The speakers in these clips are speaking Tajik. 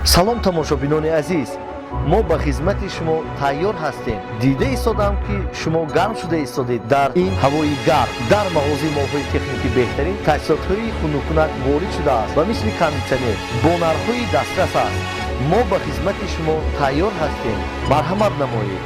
салом тамошобинони азиз, мо ба хизмати шумо тайёр ҳастем. Дида истодам ки шумо гарм шуда истодед дар ин ҳавои гарм. Дар мағозаи моҳои техникӣ беҳтарин таҷҳизотҳои хунуккунак ворид шудааст ва мисли кондитсионер бо нархҳои дастрас аст. мо ба хизмати шумо тайёр ҳастем. марҳамат намоед.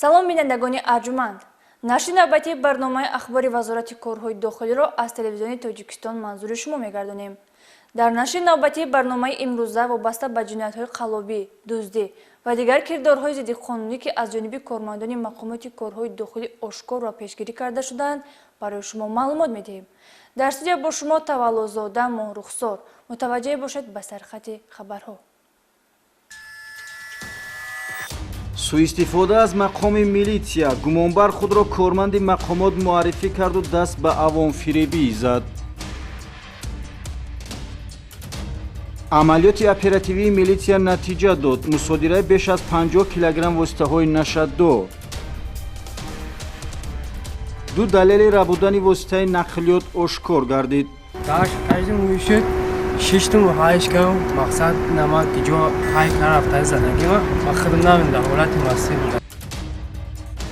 салом бинандагони арҷуманд. нашри навбатии барномаи ахбори вазорати корҳои дохилиро аз телевизиони Тоҷикистон манзури шумо мегардонем. дар нашри навбатии барномаи имрӯза вобаста ба ҷиноятҳои қаллобӣ, дуздӣ ва дигар кирдорҳои зиддиқонунӣ ки аз ҷониби кормандони мақомоти корҳои дохилӣ ошкор ва пешгирӣ карда шуданд, барои шумо маълумот медиҳем. дар студия бо шумо таваллузода Моҳрухсор. мутаваҷҷеҳ бошед ба сархати хабарҳо. суистифода аз мақоми милитсия гумонбар худро корманди мақомот муаррифӣ карду даст ба авомфиребӣ зад. амалиёти оперативии милитсия натиҷа дод. мусодираи беш аз 50 килограмм воситаҳои нашаддо. ду далели рабудани воситаи нақлиёт ошкор гардид. ششتم هایش کردم مقصد نماد که جو های کرافت از زندگی ما خدمت من در حالت مستی بودم.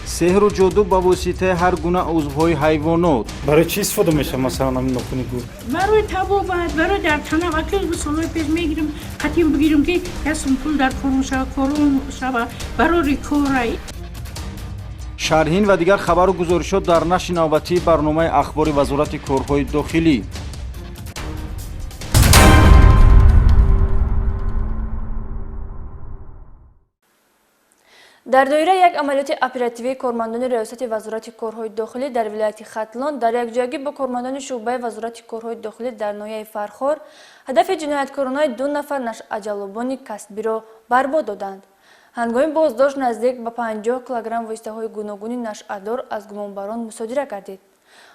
سحر و جادو با واسطه هر گونه عضوهای حیوانات. برای چی استفاده میشه مثلا همین نخونی گور؟ برای تبابت، برای در تنه وقتی به سالهای پیش میگیرم قطیم بگیرم که هستم پول در فرون شود برای ریکورایی. شرحین و دیگر خبر و گزارشات در نشر نوبتی برنامه اخبار وزارت کارهای داخلی. дар доираи як амалиёти оперативии кормандони риёсати вазорати корҳои дохилӣ дар вилояти Хатлон дар якҷоягӣ бо кормандони шуъбаи вазорати корҳои дохилӣ дар ноҳияи Фархор ҳадафи ҷинояткоронаи 2 нафар нашъаҷалобони касбиро барбод доданд. ҳангоми боздошт наздик ба 50 килограмм воситаҳои гуногуни нашъадор аз гумонбарон мусодира гардид.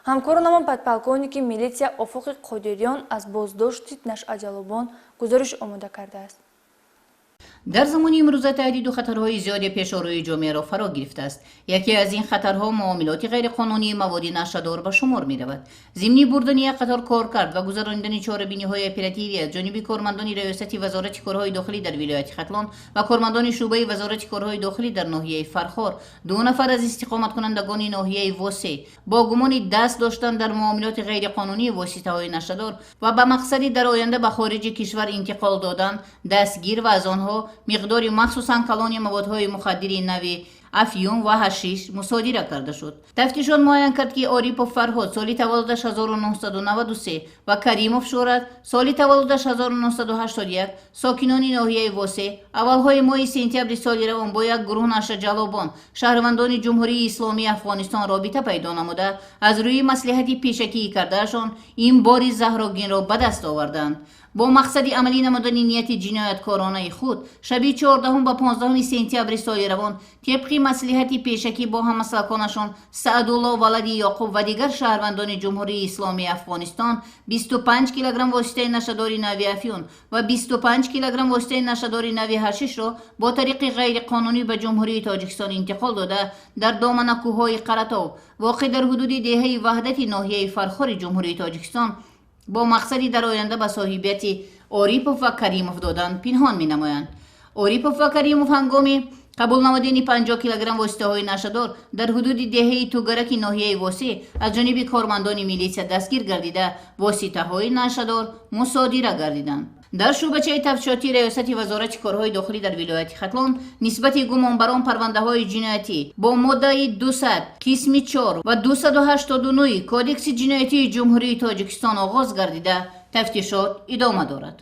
ҳамкоронамон подполковники милитсия Офуқи Қодириён аз боздошти нашъаҷалобон гузориш омода кардааст. дар замони имрӯза таҳдиду хатарҳои зиёде пешорӯи ҷомеаро фаро гирифтааст. яке аз ин хатарҳо муомилоти ғайриқонунии маводи нашъадор ба шумор меравад. зимни бурдани як қатор коркард ва гузарондани чорабиниҳои оперативӣ аз ҷониби кормандони риёсати вазорати корҳои дохилӣ дар вилояти Хатлон ва кормандони шуъбаи вазорати корҳои дохилӣ дар ноҳияи Фархор 2 нафар аз истиқоматкунандагони ноҳияи Восе бо гумони даст доштан дар муомилоти ғайриқонунии воситаҳои нашъадор ва ба мақсади дар оянда ба хориҷи кишвар интиқол додан дастгир ва аз онҳо миқдори махсусан калони маводҳои мухаддири нави афюн ва ҳашиш мусодира карда шуд. тафтишот муайян кард ки Орипов Фарҳод соли таваллудаш 1993 ва Каримов Шӯрат соли таваллудаш 1981 сокинони ноҳияи Восе аввалҳои моҳи сентябри соли равон бо як гурӯҳ нашъаҷалобон шаҳрвандони ҷумҳурии исломии Афғонистон робита пайдо намуда аз рӯи маслиҳати пешакӣ кардаашон ин бори заҳрогинро ба даст оварданд. бо мақсади амалӣ намудани нияти ҷинояткоронаи худ шаби 14 ба 15 сентябри соли равон тибқи маслиҳати пешакӣ бо ҳаммаслаконашон Саъдулло Валади Ёқуб ва дигар шаҳрвандони ҷумҳурии исломии Афғонистон 25 килограмм воситаи нашъадори нави афюн ва 25 килограмм воситаи нашъадори нави ҳашишро бо тариқи ғайриқонунӣ ба ҷумҳурии Тоҷикистон интиқол дода дар доманакӯҳҳои Қаратов воқеъ дар ҳудуди деҳаи ваҳдати ноҳияи Фархори ҷумҳурии Тоҷикистон бо мақсади дар оянда ба соҳибияти Орипов ва Каримов додан пинҳон менамоянд. Орипов ва Каримов ҳангоми қабул намудани 50 килограмм воситаҳои нашъадор дар ҳудуди деҳаи Тугараки ноҳияи Восе аз ҷониби кормандони милитсия дастгир гардида воситаҳои нашъадор мусодира гардиданд. дар шӯъбачаи тафтишоти риёсати вазорати корҳои дохилӣ дар вилояти Хатлон нисбати гумонбарон парвандаҳои ҷиноятӣ бо моддаи 200 қисми 4 ва 289 кодекси ҷиноятии ҷумҳурии Тоҷикистон оғоз гардида тафтишот идома дорад.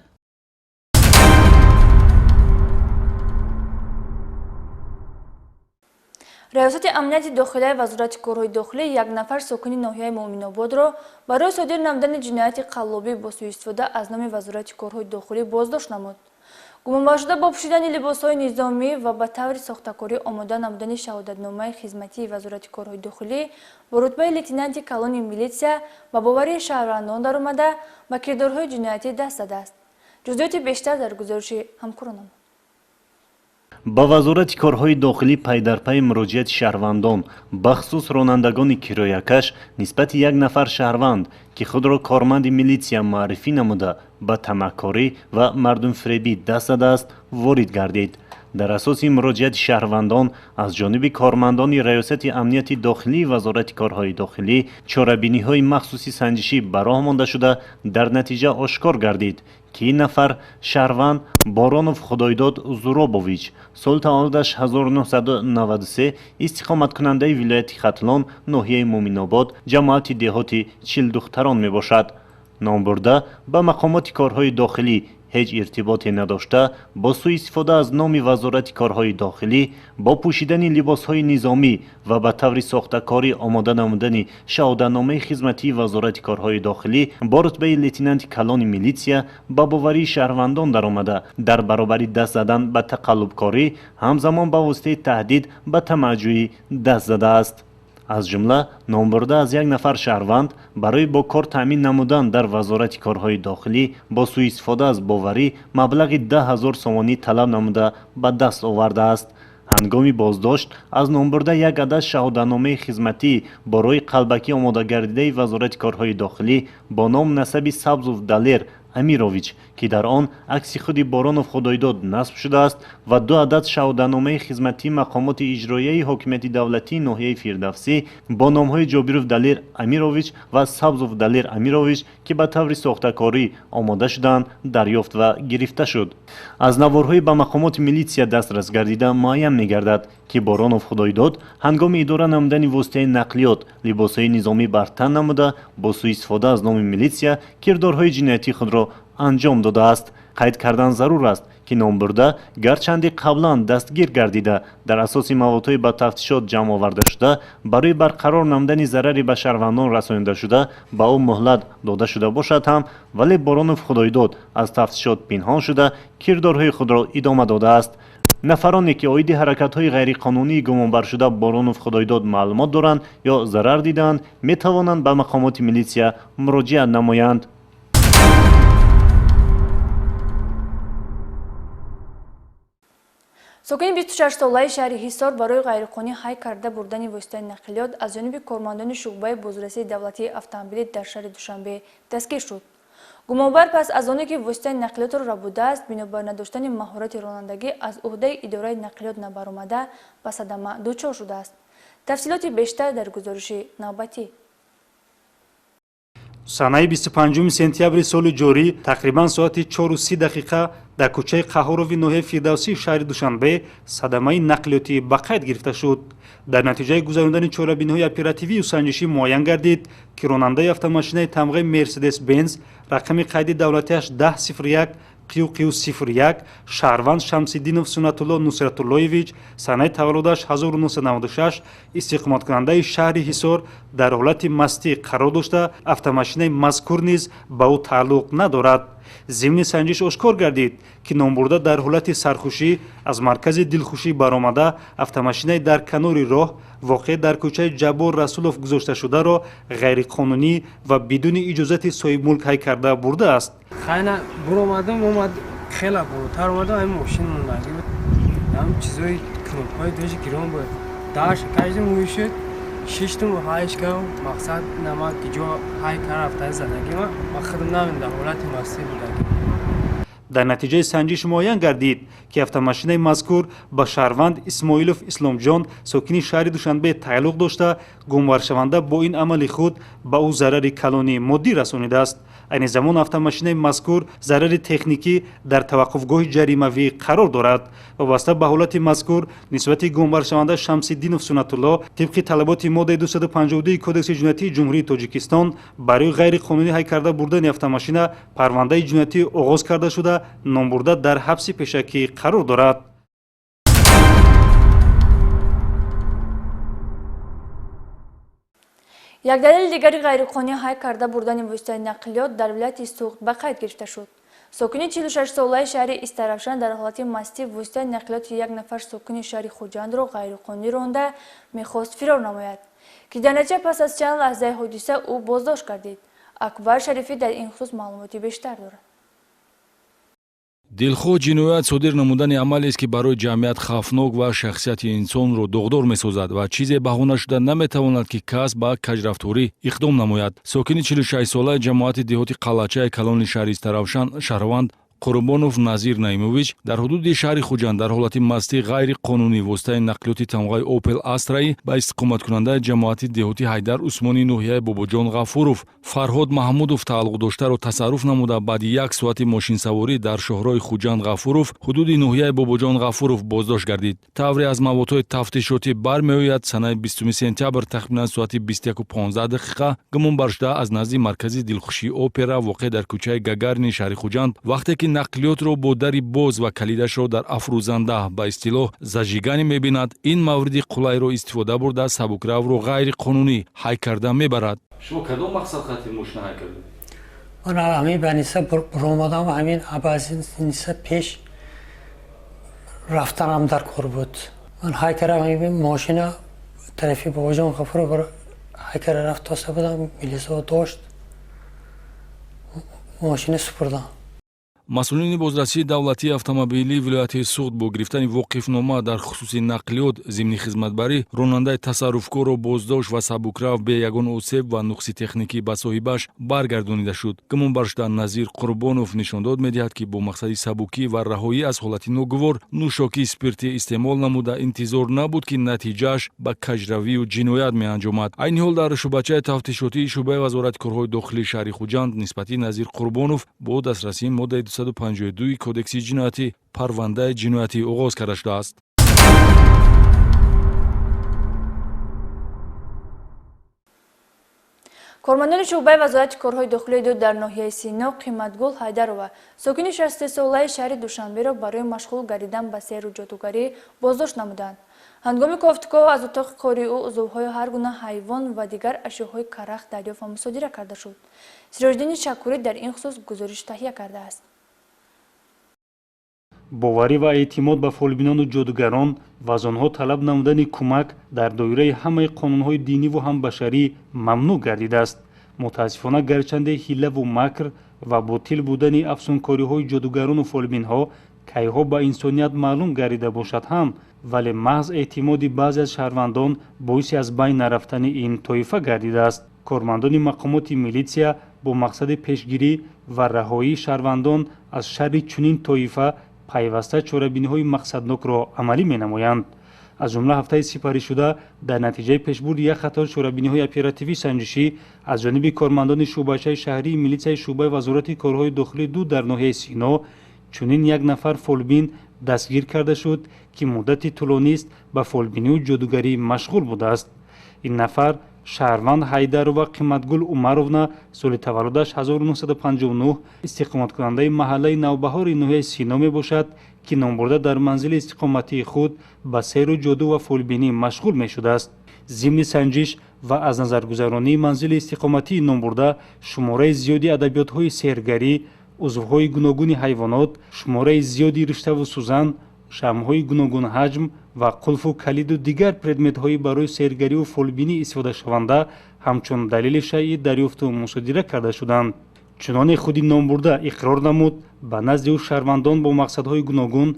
риёсати амнияти дохилаи вазорати корҳои дохилӣ як нафар сокини ноҳияи Муъминободро барои содир намудани ҷинояти қаллобӣ бо суистифода аз номи вазорати корҳои дохилӣ боздошт намуд. гумонбаршуда бо пӯшидани либосҳои низомӣ ва ба таври сохтакорӣ омода намудани шаҳодатномаи хизматии вазорати корҳои дохилӣ бо рутбаи лейтенанти калони милитсия ба бовари шаҳрвандон даромада ба кирдорҳои ҷиноятӣ даст задааст. ҷузъиёти бештар дар гузориши ҳамкоронам. ба вазорати корҳои дохилӣ пай дар пай муроҷиати шаҳрвандон бахусус ронандагони кироякаш нисбати як нафар шаҳрванд ки худро корманди милитсия маърифӣ намуда ба тамаъкорӣ ва мардумфиребӣ даст задааст ворид гардид. дар асоси муроҷиати шаҳрвандон аз ҷониби кормандони раёсати амнияти дохилии вазорати корҳои дохилӣ чорабиниҳои махсуси санҷишӣ ба роҳ монда шуда дар натиҷа ошкор гардид ки ин нафар шаҳрванд Боронов Худойдод Зурабович соли таваллудаш 1993 истиқоматкунандаи вилояти Хатлон ноҳияи Муъминобод ҷамоати деҳоти Чилдухтарон мебошад. Номбурда ба мақомоти корҳои дохилӣ ҳеҷ иртиботе надошта бо сӯистифода аз номи вазорати корҳои дохилӣ бо пӯшидани либосҳои низомӣ ва ба таври сохтакорӣ омода намудани шаҳоданомаи хизматии вазорати корҳои дохилӣ бо рутбаи лейтенанти калони милитсия ба боварии шаҳрвандон даромада дар баробари даст задан ба тақаллубкорӣ ҳамзамон ба воситаи таҳдид ба тамаъҷӯӣ даст задааст. аз ҷумла номбурда аз як нафар шаҳрванд барои бо кор таъмин намудан дар вазорати корҳои дохилӣ бо сӯистифода аз боварӣ маблағи 10 000 сомонӣ талаб намуда ба даст овардааст. ҳангоми боздошт аз номбурда як адад шаҳоданомаи хизматӣ бо роҳи қалбакӣ омодагардидаи вазорати корҳои дохилӣ бо ном насаби Сабзов Далер Амирович ки дар он акси худи Боронов Худойдод насб шудааст ва 2 адад шаҳоданомаи хизматии мақомоти иҷроияи ҳокимияти давлатии ноҳияи Фирдавсӣ бо номҳои Ҷобиров Далер Амирович ва Сабзов Далер Амирович ки ба таври сохтакорӣ омода шуданд дарёфт ва гирифта шуд. аз наворҳои ба мақомоти милитсия дастрас гардида муайян мегардад ки Боронов Худойдод ҳангоми идора намудани воситаи нақлиёт либосҳои низомӣ бар тан намуда бо сӯистифода аз номи милитсия кирдорҳои ҷиноятии худро анҷом додааст. қайд кардан зарур аст ки номбурда гарчанде қаблан дастгир гардида дар асоси маводҳои ба тафтишот ҷамъ оварда шуда барои барқарор намудани зарари ба шаҳрвандон расонида шуда ба ӯ муҳлат дода шуда бошад ҳам вале Боронов Худойдод аз тафтишот пинҳон шуда кирдорҳои худро идома додааст. нафароне ки оиди ҳаракатҳои ғайриқонунии гумонбаршуда Боронов Худойдод маълумот доранд ё зарар дидаанд метавонанд ба мақомоти милитсия муроҷиат намоянд. сокини 26-солаи шаҳри Ҳисор барои ғайриқонунӣ ҳай карда бурдани воситаи нақлиёт аз ҷониби кормандони шуъбаи бозрасии давлатии автомобилӣ дар шаҳри Душанбе дастгир шуд. гумонбар пас аз оне ки воситаи нақлиётро рабуда аст бинобар надоштани маҳорати ронандагӣ аз уҳдаи идораи нақлиёт набаромада ба садама дучор шудааст. тафсилоти бештар дар гузориши навбатӣ. санаи 25 сентябри соли ҷорӣ тақрибан соати 4:30 дар кӯчаи Қаҳорови ноҳияи Фирдавсии шаҳри Душанбе садамаи нақлиётӣ ба қайд гирифта шуд. дар натиҷаи гузарондани чорабиниҳои оперативию санҷишӣ муайян гардид ки ронандаи автомошинаи тамғаи Мерседес Бенз рақами қайди давлатиаш 1001 qiu01 шаҳрванд Шамсиддинов Сунатулло Нусратуллоевич санаи таваллудаш 1996 истиқоматкунандаи шаҳри Ҳисор дар ҳолати мастӣ қарор дошта автомошинаи мазкур низ ба ӯ тааллуқ надорад. зимни санҷиш ошкор гардид ки номбурда дар ҳолати сархушӣ аз маркази дилхушӣ баромада автомошинаи дар канори роҳ воқеъ дар кӯчаи Ҷаббор Расулов гузошташударо ғайриқонунӣ ва бидуни иҷозати соҳибмулк ҳай карда бурдааст. хайна буромадам омад хела буртар омадам ин мошин мондаги буд ям чизои кнопҳои дошти гирон буд даш кажди мӯшуд шиштум ҳайшкам мақсад намак ки ҷо ҳай кар рафтаи задаги ма худам наминда ҳолати мастӣ будаги. дар натиҷаи санҷиш муайян гардид ки автомошинаи мазкур ба шаҳрванд Исмоилов Исломҷон сокини шаҳри Душанбе тааллуқ дошта гумонбаршаванда бо ин амали худ ба ӯ зарари калонӣ моддӣ расонидааст. айни замон автомошинаи мазкур зарари техникӣ дар таваққуфгоҳи ҷаримавӣ қарор дорад. вобаста ба ҳолати мазкур нисбати гумонбаршаванда Шамсиддинов Сунатулло тибқи талаботи моддаи 252 кодекси ҷиноятии ҷумҳурии Тоҷикистон барои ғайриқонунӣ ҳай карда бурдани автомошина парвандаи ҷиноятӣ оғоз карда шуда номбурда дар ҳабси пешакӣ қарор дорад. як далели дигари ғайриқонунӣ ҳай карда бурдани воситаи нақлиёт дар вилояти Суғд ба қайд гирифта шуд. сокини 46-солаи шаҳри Истаравшан дар ҳолати мастӣ воситаи нақлиёти як нафар сокини шаҳри Хуҷандро ғайриқонунӣ ронда мехост фирор намояд ки дар натиҷа пас аз чанд лаҳзаи ҳодиса ӯ боздошт гардид. Акбар Шарифӣ дар ин хусус маълумоти бештар дорад. дилхоҳ ҷиноят содир намудани амалест ки барои ҷамъият хавфнок ва шахсияти инсонро догдор месозад ва чизе баҳона шуда наметавонад ки кас ба каҷрафторӣ иқдом намояд. Сокини 46-солаи ҷамоати деҳоти қалачаи калони шаҳри Истаравшан шаҳрванд Қурбонов Назир Наимович дар ҳудуди шаҳри Хуҷанд дар ҳолати мастӣ ғайриқонунӣ воситаи нақлиёти тамғаи Opel Astra-и ба истиқоматкунандаи ҷамоати деҳоти Ҳайдар Усмони ноҳияи Бобоҷон Ғафуров Фарҳод Маҳмудов тааллуқ доштаро тасарруф намуда баъди 1 соати мошинсаворӣ дар шоҳрои Хуҷанд Ғафуров ҳудуди ноҳияи Бобоҷон Ғафуров боздошт гардид. Тавре аз маводҳои тафтишотӣ бармеояд санаи 20 сентябр тахминан соати 21:15 гумонбаршуда аз назди маркази дилхушии опера воқеъ дар кӯчаи Гагарини шаҳри Хуҷанд вақте ки нақлиётро бо дари боз ва калидашро дар афрӯзанда ба истилоҳ зажиганӣ мебинад, ин мавриди қулайро истифода бурда сабукравро ғайриқонунӣ ҳай карда мебарад. шумо кадом мақсад хати мошина ҳай кардед? من همین بنیسه برآمدم و همین عبازی نیسه پیش رفتنم در کار بود. من های کردم همین ماشین طرفی باباجان غفور رو های کرده رفت تاسه بودم میلیسا داشت ماشین سپردم. масъулини бозрасии давлатии автомобилии вилояти суғд бо гирифтани воқифнома дар хусуси нақлиёт зимни хизматбарӣ ронандаи тасарруфкорро боздошт ва сабукрав бе ягон осеб ва нуқси техникӣ ба соҳибаш баргардонида шуд. гумонбаршуда Назир Қурбонов нишондод медиҳад ки бо мақсади сабукӣ ва раҳоӣ аз ҳолати ногувор нӯшокии спиртӣ истеъмол намуда интизор набуд ки натиҷааш ба каҷравию ҷиноят меанҷомад. айни ҳол дар шӯъбачаи тафтишотии шӯъбаи вазорати корҳои дохилии шаҳри Хуҷанд нисбати Назир Қурбонов бо дастрасии моддаи 252 кодекси ҷиноятӣ парвандаи ҷиноятӣ оғоз карда шудааст. кормандони шӯъбаи вазорати корҳои дохилии дуд дар ноҳияи Сино Қиматгул Ҳайдарова сокини 60-солаи шаҳри Душанберо барои машғул гардидан ба сайру ҷодугарӣ боздошт намуданд. ҳангоми кофтуков аз утоқи кори ӯ узувҳои ҳар гуна ҳайвон ва дигар ашёҳои карахт дарёфт ва мусодира карда шуд. Сироҷдини Шакурӣ дар ин хусус гузориш таҳия кардааст. боварӣ ва эътимод ба фолбинону ҷодугарон ва аз онҳо талаб намудани кӯмак дар доираи ҳамаи қонунҳои диниву ҳамбашарӣ мамнӯъ гардидааст. мутаассифона гарчанде ҳилаву макр ва ботил будани афсункориҳои ҷодугарону фолбинҳо кайҳо ба инсоният маълум гардида бошад ҳам, вале маҳз эътимоди баъзе аз шаҳрвандон боиси аз байн нарафтани ин тоифа гардидааст. кормандони мақомоти милитсия бо мақсади пешгирӣ ва раҳоии шаҳрвандон аз шарри чунин тоифа пайваста чорабиниҳои мақсаднокро амалӣ менамоянд. аз ҷумла ҳафтаи сипаришуда дар натиҷаи пешбурди як қатор чорабиниҳои оперативии санҷишӣ аз ҷониби кормандони шӯъбачаи шаҳрии милитсияи шӯъбаи вазорати корҳои дохилии дуд дар ноҳияи Сино чунин як нафар фолбин дастгир карда шуд ки муддати тӯлонист ба фолбинию ҷодугарӣ машғул будааст. ин нафар шаҳрванд Ҳайдарова Қиматгул Умаровна соли таваллудаш 1959 истиқоматкунандаи маҳаллаи Навбаҳори ноҳияи Сино мебошад ки номбурда дар манзили истиқоматии худ ба сайру ҷоду ва фолбинӣ машғул мешудааст. зимни санҷиш ва аз назаргузаронии манзили истиқоматии номбурда шумораи зиёди адабиётҳои сеҳргарӣ, узвҳои гуногуни ҳайвонот, шумораи зиёди риштаву сӯзан, шамъҳои гуногун ҳаҷм ва қулфу калиду дигар предметҳои барои сеҳргариву фолбинӣ истифодашаванда ҳамчун далели шайъӣ дарёфту мусодира карда шуданд. чуноне худи номбурда иқрор намуд ба назди ӯ шаҳрвандон бо мақсадҳои гуногун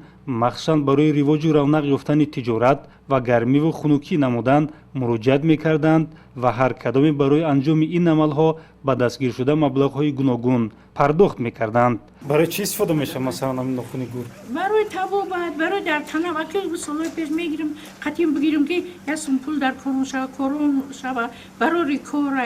махсусан барои ривоҷу равнақ ёфтани тиҷорат ва гармиву хунукӣ намудан муроҷиат мекарданд ва ҳар кадоме барои анҷоми ин амалҳо ба дастгиршуда маблағҳои гуногун пардохт мекарданд. барои чӣ истифода мешавад масалан ҳамин нохуни гур? барои табобат, барои дар тана вақти солҳои пеш мегирем қатъин бигирем ки як сум пул дар корон шава барори кора.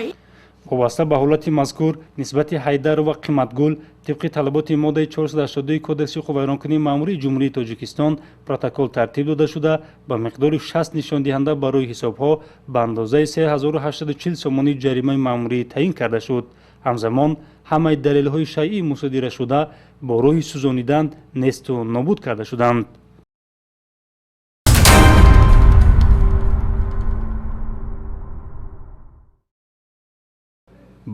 вобаста ба ҳолати мазкур нисбати Ҳайдарова Қиматгул тибқи талаботи моддаи 482 кодекси қуввайронкунии маъмурии ҷумҳурии Тоҷикистон протокол тартиб дода шуда ба миқдори 60 нишондиҳанда барои ҳисобҳо ба андозаи 3840 сомонии ҷаримаи маъмурӣ таъин карда шуд. ҳамзамон ҳамаи далелҳои шайъӣ мусодирашуда бо роҳи сӯзонидан несту нобуд карда шуданд.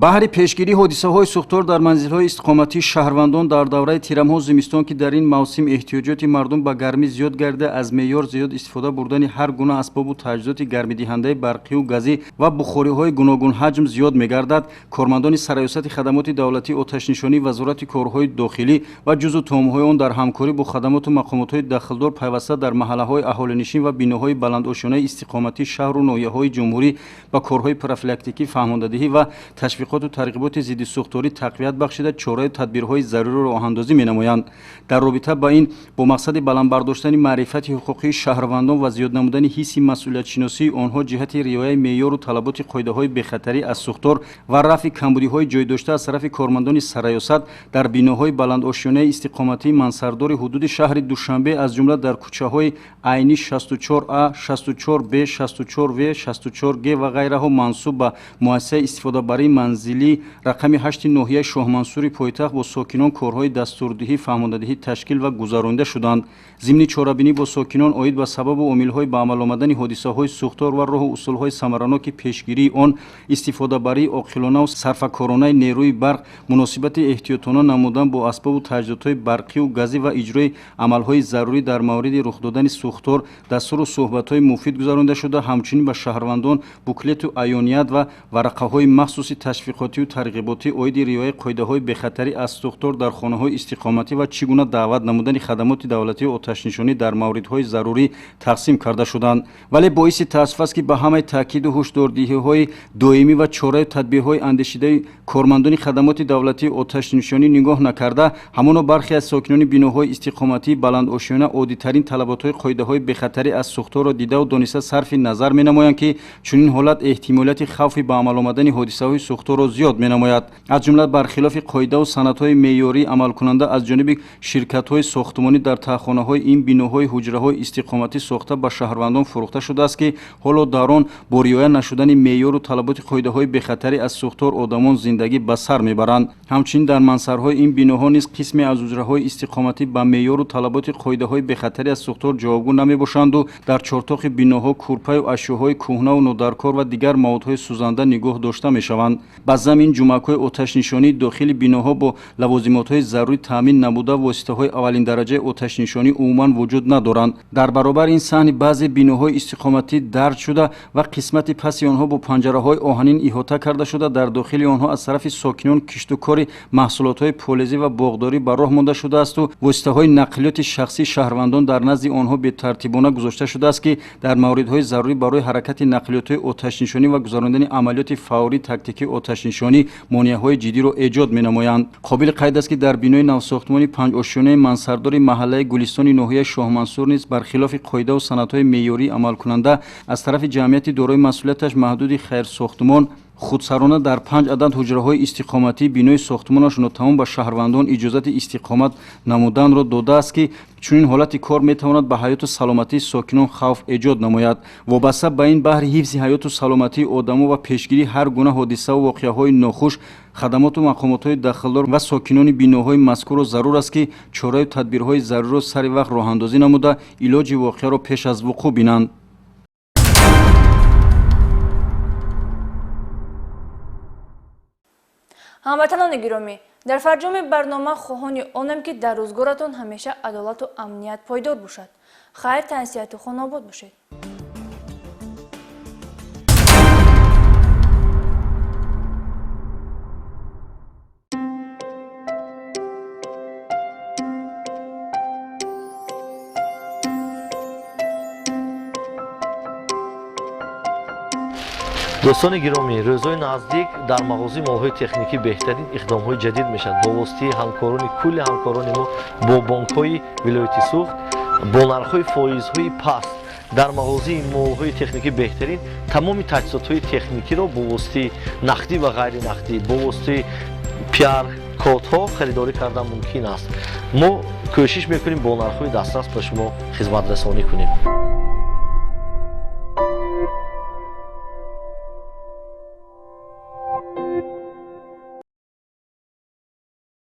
баҳри пешгирии ҳодисаҳои сӯхтор дар манзилҳои истиқоматии шаҳрвандон дар давраи тирамҳо зимистон ки дар ин мавсим эҳтиёҷоти мардум ба гармӣ зиёд гардида аз меъёр зиёд истифода бурдани ҳар гуна асбобу таҷҳизоти гармидиҳандаи барқию газӣ ва бухориҳои гуногун ҳаҷм зиёд мегардад, кормандони сараёсати хадамоти давлатии оташнишонӣ, вазорати корҳои дохилӣ ва ҷузъу таомҳои он дар ҳамкорӣ бо хадамоту мақомотҳои дахлдор пайваста дар маҳаллаҳои аҳолинишин ва биноҳои баландошонаи истиқоматии шаҳру ноҳияҳои ҷумҳурӣ ба корҳои профилактикӣ, фаҳмондадиҳӣ ва ташвиқоту тарғиботи зидди сӯхторӣ тақвият бахшида чораю тадбирҳои заруриро роҳандозӣ менамоянд. дар робита ба ин бо мақсади баландбардоштани маърифати ҳуқуқии шаҳрвандон ва зиёд намудани ҳисси масъулиятшиносии онҳо ҷиҳати риояи меъёру талаботи қоидаҳои бехатарӣ аз сӯхтор ва рафъи камбудиҳои ҷойдошта аз тарафи кормандони сараёсат дар биноҳои баландошёнаи истиқоматии мансардори ҳудуди шаҳри Душанбе аз ҷумла дар кӯчаҳои Айни 64А, 64Б, 64В, 64Г ва ғайраҳо мансуб ба муассисаи истифодабарии манзилӣ рақами 8 ноҳияи Шоҳмансури пойтахт бо сокинон корҳои дастурдиҳӣ, фаҳмондадиҳӣ ташкил ва гузаронида шуданд. зимни чорабинӣ бо сокинон оид ба сабабу омилҳои ба амал омадани ҳодисаҳои сӯхтор ва роҳу усулҳои самараноки пешгирии он, истифодабарии оқилонаву сарфакоронаи нерӯи барқ, муносибати эҳтиётона намудан бо асбобу таҷҳизотҳои барқию газӣ ва иҷрои амалҳои зарурӣ дар мавриди рух додани сӯхтор дастуру суҳбатҳои муфид гузаронида шуда, ҳамчунин ба шаҳрвандон буклету аёният ва варақаҳои махсуси ташвиқотию тарғиботӣ оиди риояи қоидаҳои бехатарӣ аз сӯхтор дар хонаҳои истиқоматӣ ва чӣ гуна даъват намудани хадамоти давлатии оташнишонӣ дар мавридҳои зарурӣ тақсим карда шуданд. вале боиси таассуф аст ки ба ҳамаи таъкиду ҳушдордиҳиҳои доимӣ ва чораю тадбирҳои андешидаи кормандони хадамоти давлатии оташнишонӣ нигоҳ накарда, ҳамоно бархе аз сокинони биноҳои истиқоматии баландошёна оддитарин талаботҳои қоидаҳои бехатарӣ аз сӯхторро дидау дониста сарфи назар менамоянд, ки чунин ҳолат эҳтимолияти хавфи ба амал омадани ҳодисаҳои сӯхторро зиёд менамояд. аз ҷумла бархилофи қоидаву санадҳои меъёрӣ амалкунанда аз ҷониби ширкатҳои сохтмонӣ дар таъхонаҳои ин биноҳои ҳуҷраҳои истиқоматӣ сохта ба шаҳрвандон фурӯхта шудааст, ки ҳоло дар он бо риоя нашудани меъёру талаботи қоидаҳои бехатарӣ аз сӯхтор одамон зиндагӣ ба сар мебаранд. ҳамчунин дар мансарҳои ин биноҳо низ қисме аз ҳуҷраҳои истиқоматӣ ба меъёру талаботи қоидаҳои бехатарӣ аз сӯхтор ҷавобгӯ намебошанду дар чортоқи биноҳо курпаю ашёҳои кӯҳнаву нодаркор ва дигар маводҳои сӯзанда нигоҳ дошта мешаванд. баъз замин ҷумакҳои оташнишонии дохили биноҳо бо лавозимотҳои зарурӣ таъмин намуда воситаҳои аввалиндараҷаи оташнишонӣ умуман вуҷуд надоранд. дар баробар ин саҳни баъзе биноҳои истиқоматӣ дард шуда ва қисмати паси онҳо бо панҷараҳои оҳанин иҳота карда шуда, дар дохили онҳо аз тарафи сокинон киштукори маҳсулотҳои полезӣ ва боғдорӣ ба роҳ монда шудаасту воситаҳои нақлиёти шахсии шаҳрвандон дар назди онҳо бетартибона гузошта шудааст, ки дар мавридҳои зарурӣ барои ҳаракати нақлиётҳои оташнишонӣ ва гузарондани амалиёти фаврии тактикии оташнишонӣ монеаҳои ҷиддиро эҷод менамоянд. қобили қайд аст, ки дар бинои навсохтмони панҷошёнаи мансардори маҳаллаи Гулистони ноҳияи Шоҳмансур низ бархилофи қоидаву санадҳои меъёрии амалкунанда аз тарафи ҷамъияти дорои масъулияташ маҳдуди хайрсохтмон худсарона дар 5 адад ҳуҷраҳои истиқоматии бинои сохтмонаш нотамом ба шаҳрвандон иҷозати истиқомат намуданро додааст, ки чунин ҳолати кор метавонад ба ҳаёту саломатии сокинон хавф эҷод намояд. вобаста ба ин баҳри ҳифзи ҳаёту саломатии одамо ва пешгирии ҳар гуна ҳодисаву воқеаҳои нохуш, хадамоту мақомотҳои дахлдор ва сокинони биноҳои мазкурро зарур аст, ки чораю тадбирҳои заруриро сари вақт роҳандозӣ намуда илоҷи воқеаро пеш аз вуқӯъ бинанд. ҳамватанони гиромӣ, дар фарҷоми барнома хоҳони онам, ки дар рӯзгоратон ҳамеша адолату амният пойдор бошад. хайр, таъсияту хонобод бошед. дӯстони гиромӣ, рӯзҳои наздик дар мағозаи молҳои техникӣ беҳтарин иқдомҳои ҷадид мешавад бо воситаи ҳамкорони кулли ҳамкорони мо бо бонкҳои вилояти суғд бо нархҳои фоизҳои паст. дар мағозаи молҳои техникӣ беҳтарин тамоми таҷҳизотҳои техникиро бо воситаи нақдӣ ва ғайринақдӣ бо воситаи пиар кодҳо харидорӣ кардан мумкин аст. мо кӯшиш мекунем бо нархҳои дастрас ба шумо хизматрасонӣ кунем.